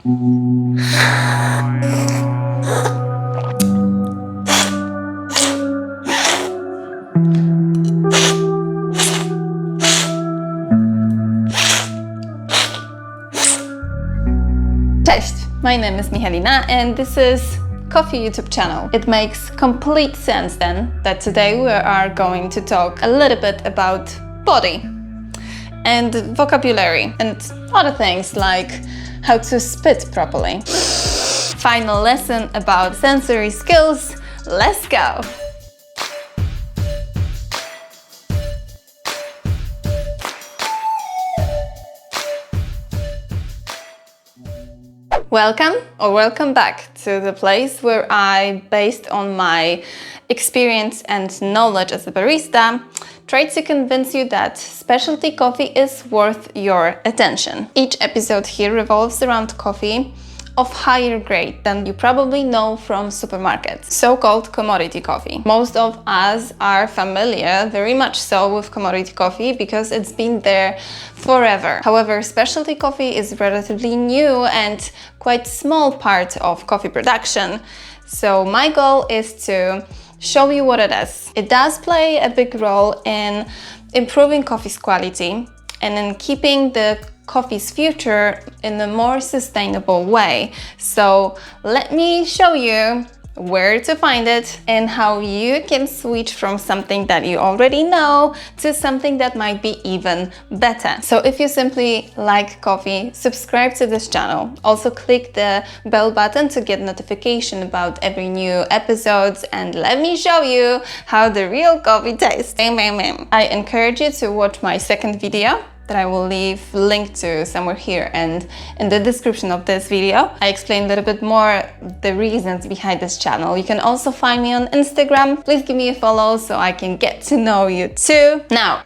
Cześć, my name is Michalina and this is Coffee YouTube channel. It makes complete sense then that today we are going to talk a little bit about body and vocabulary and other things like how to spit properly. Final lesson about sensory skills. Let's go! Welcome back to the place where I, based on my experience and knowledge as a barista, try to convince you that specialty coffee is worth your attention. Each episode here revolves around coffee of higher grade than you probably know from supermarkets, so-called commodity coffee. Most of us are familiar, very much so, with commodity coffee because it's been there forever. However, specialty coffee is relatively new and quite small part of coffee production. So my goal is to show you what it is. It does play a big role in improving coffee's quality and in keeping the coffee's future in a more sustainable way. So let me show you where to find it and how you can switch from something that you already know to something that might be even better. So if you simply like coffee, subscribe to this channel. Also click the bell button to get notification about every new episodes, and let me show you how the real coffee tastes. I encourage you to watch my second video that I will leave link to somewhere here and in the description of this video. I explain a little bit more the reasons behind this channel. You can also find me on Instagram. Please give me a follow so I can get to know you too. Now,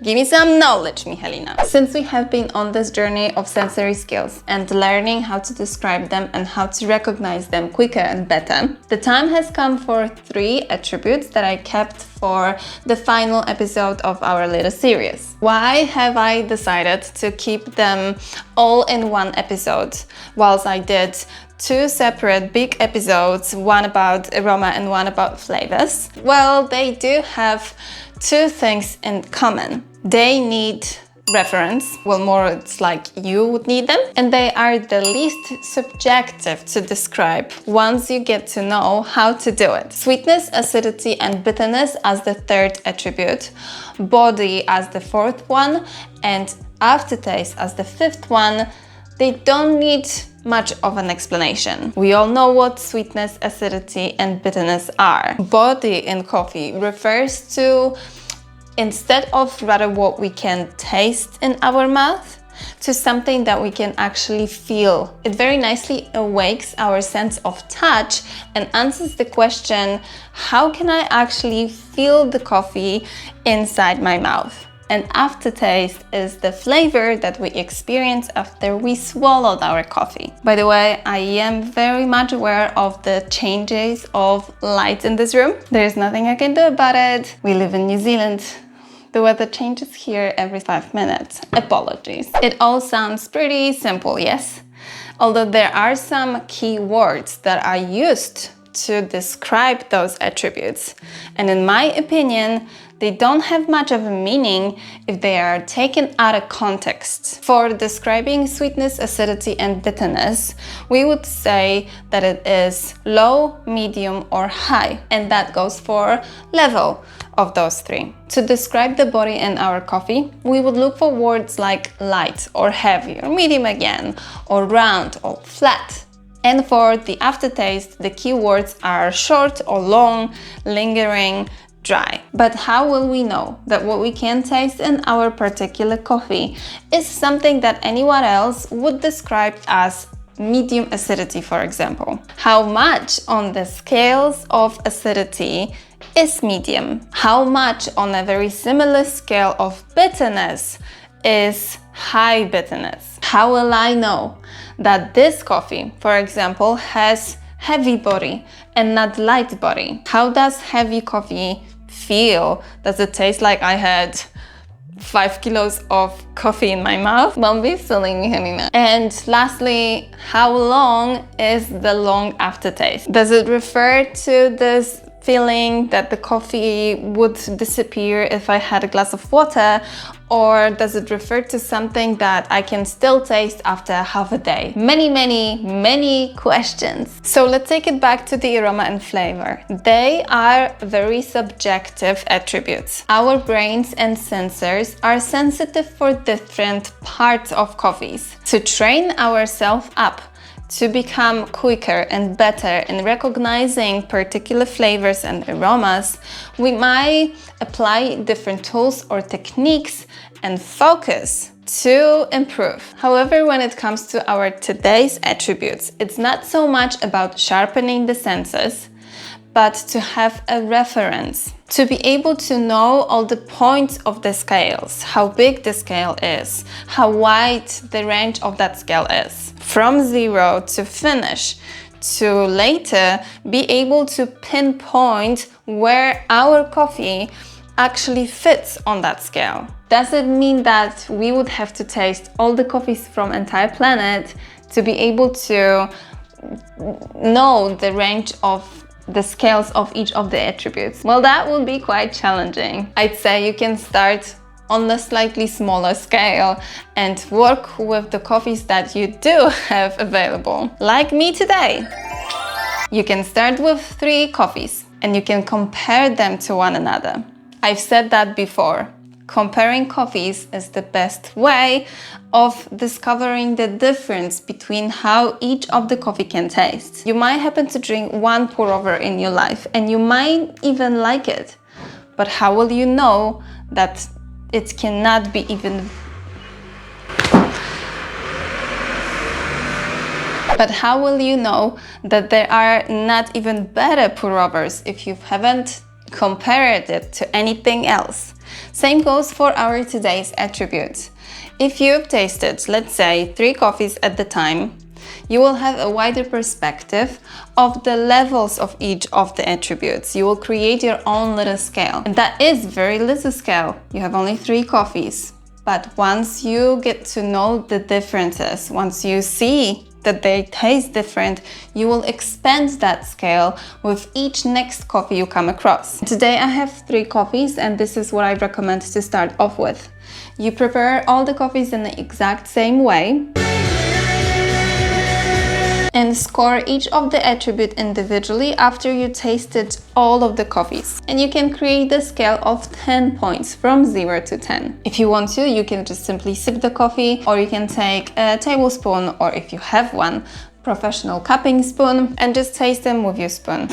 give me some knowledge, Michalina. Since we have been on this journey of sensory skills and learning how to describe them and how to recognize them quicker and better, the time has come for 3 attributes that I kept for the final episode of our little series. Why have I decided to keep them all in one episode, whilst I did 2 separate big episodes, one about aroma and one about flavors? Well, they do have 2 things in common. They need reference, well, more it's like you would need them, and they are the least subjective to describe once you get to know how to do it. Sweetness, acidity and bitterness as the 3rd attribute, body as the 4th one, and aftertaste as the 5th one. They don't need much of an explanation. We all know what sweetness, acidity and bitterness are. Body in coffee refers to, instead of rather what we can taste in our mouth, to something that we can actually feel. It very nicely awakes our sense of touch and answers the question, how can I actually feel the coffee inside my mouth? And aftertaste is the flavor that we experience after we swallowed our coffee. By the way, I am very much aware of the changes of light in this room. There's nothing I can do about it. We live in New Zealand. The weather changes here every 5 minutes. Apologies. It all sounds pretty simple, yes? Although there are some key words that are used to describe those attributes. And in my opinion, they don't have much of a meaning if they are taken out of context. For describing sweetness, acidity and bitterness, we would say that it is low, medium or high, and that goes for level of those 3. To describe the body in our coffee, we would look for words like light or heavy or medium again, or round or flat. And for the aftertaste, the key words are short or long, lingering, dry. But how will we know that what we can taste in our particular coffee is something that anyone else would describe as medium acidity, for example? How much on the scales of acidity is medium? How much on a very similar scale of bitterness is high bitterness? How will I know that this coffee, for example, has heavy body and not light body? How does heavy coffee feel? Does it taste like I had 5 kilos of coffee in my mouth won't be filling me anymore. And lastly, how long is the long aftertaste? Does it refer to this feeling that the coffee would disappear if I had a glass of water, or does it refer to something that I can still taste after half a day? Many questions. So let's take it back to the aroma and flavor. They are very subjective attributes. Our brains and sensors are sensitive for different parts of coffees. To train ourselves up to become quicker and better in recognizing particular flavors and aromas, we might apply different tools or techniques and focus to improve. However, when it comes to our today's attributes, it's not so much about sharpening the senses, but to have a reference, to be able to know all the points of the scales, how big the scale is, how wide the range of that scale is, from 0 to finish, to later be able to pinpoint where our coffee actually fits on that scale. Does it mean that we would have to taste all the coffees from entire planet to be able to know the range of the scales of each of the attributes? Well, that would be quite challenging. I'd say you can start on a slightly smaller scale and work with the coffees that you do have available. Like me today. You can start with 3 coffees and you can compare them to one another. I've said that before. Comparing coffees is the best way of discovering the difference between how each of the coffee can taste. You might happen to drink one pour over in your life and you might even like it, but how will you know that it cannot be even But how will you know that there are not even better pour-overs if you haven't compared it to anything else? Same goes for our today's attributes. If you've tasted, let's say, 3 coffees at the time, you will have a wider perspective of the levels of each of the attributes. You will create your own little scale. And that is very little scale. You have only 3 coffees. But once you get to know the differences, once you see that they taste different, you will expand that scale with each next coffee you come across. Today I have 3 coffees and this is what I recommend to start off with. You prepare all the coffees in the exact same way and score each of the attribute individually after you tasted all of the coffees. And you can create a scale of 10 points from 0 to 10. If you want to, you can just simply sip the coffee, or you can take a tablespoon, or if you have one, professional cupping spoon, and just taste them with your spoon.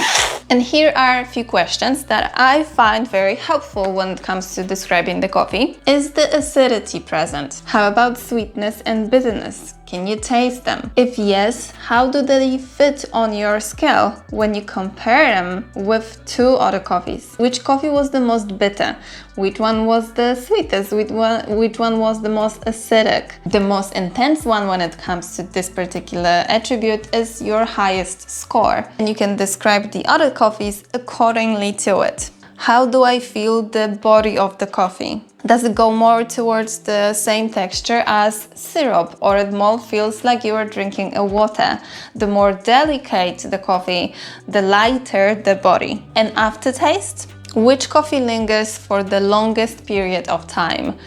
And here are a few questions that I find very helpful when it comes to describing the coffee. Is the acidity present? How about sweetness and bitterness? Can you taste them? If yes, how do they fit on your scale when you compare them with 2 other coffees? Which coffee was the most bitter? Which one was the sweetest? Which one was the most acidic? The most intense one when it comes to this particular attribute is your highest score. And you can describe the other coffees accordingly to it. How do I feel the body of the coffee? Does it go more towards the same texture as syrup, or it more feels like you are drinking a water? The more delicate the coffee, the lighter the body. And aftertaste? Which coffee lingers for the longest period of time?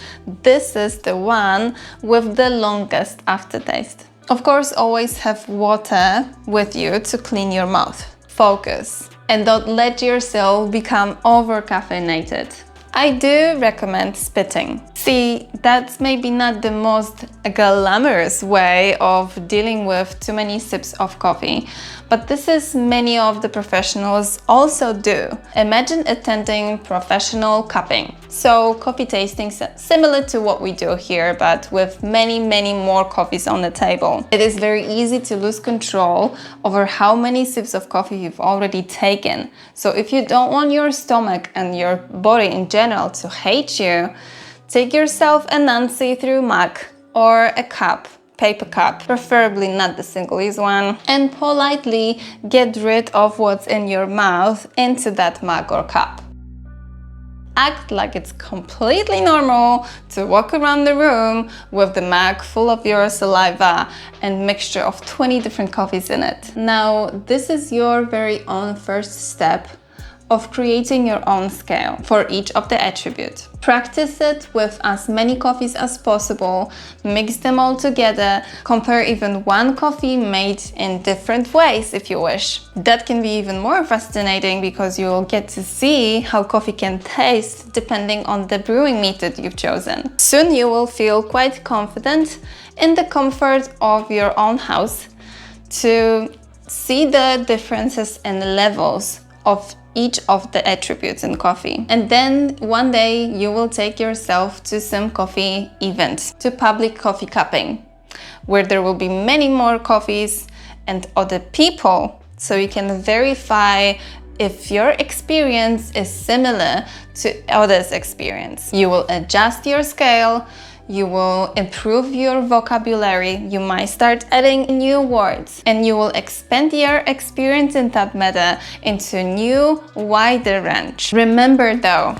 This is the one with the longest aftertaste. Of course, always have water with you to clean your mouth. Focus and don't let yourself become over-caffeinated. I do recommend spitting. See, that's maybe not the most glamorous way of dealing with too many sips of coffee, but this is many of the professionals also do. Imagine attending professional cupping. So coffee tasting similar to what we do here, but with many more coffees on the table. It is very easy to lose control over how many sips of coffee you've already taken. So if you don't want your stomach and your body in general to hate you, take yourself a non-see-through mug or a cup, paper cup, preferably not the single-use one, and politely get rid of what's in your mouth into that mug or cup. Act like it's completely normal to walk around the room with the mug full of your saliva and mixture of 20 different coffees in it. Now, this is your very own first step of creating your own scale for each of the attributes. Practice it with as many coffees as possible, mix them all together, compare even one coffee made in different ways if you wish. That can be even more fascinating because you'll get to see how coffee can taste depending on the brewing method you've chosen. Soon you will feel quite confident in the comfort of your own house to see the differences in levels of each of the attributes in coffee. And then one day you will take yourself to some coffee event, to public coffee cupping, where there will be many more coffees and other people, so you can verify if your experience is similar to others' experience. You will adjust your scale, you will improve your vocabulary, you might start adding new words, and you will expand your experience in that matter into a new, wider range. Remember though,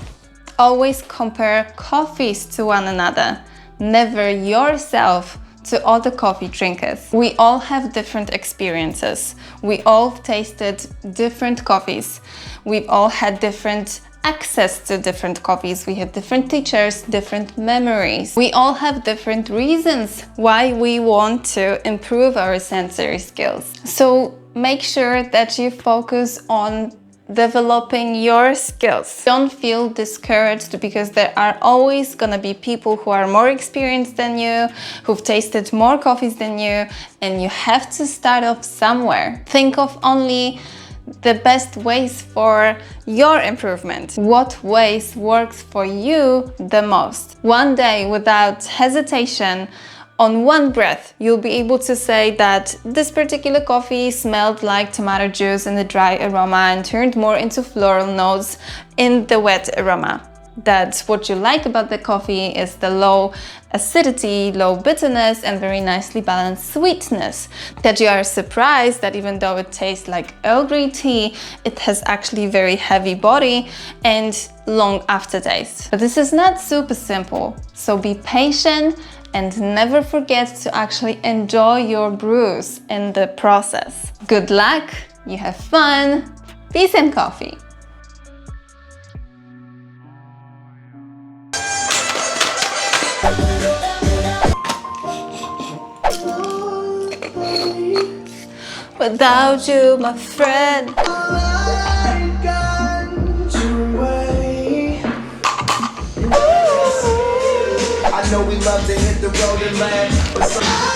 always compare coffees to one another, never yourself to other coffee drinkers. We all have different experiences. We all tasted different coffees. We've all had different access to different coffees. We have different teachers, different memories. We all have different reasons why we want to improve our sensory skills. So make sure that you focus on developing your skills. Don't feel discouraged because there are always gonna be people who are more experienced than you, who've tasted more coffees than you, and you have to start off somewhere. Think of only the best ways for your improvement. What ways works for you the most? One day, without hesitation, on one breath, you'll be able to say that this particular coffee smelled like tomato juice in the dry aroma and turned more into floral notes in the wet aroma. That what you like about the coffee is the low acidity, low bitterness, and very nicely balanced sweetness. That you are surprised that even though it tastes like Earl Grey tea, it has actually very heavy body and long aftertaste. But this is not super simple, so be patient and never forget to actually enjoy your brews in the process. Good luck, you have fun, peace and coffee! Without you, my friend, I know we love to hit the road and laugh, but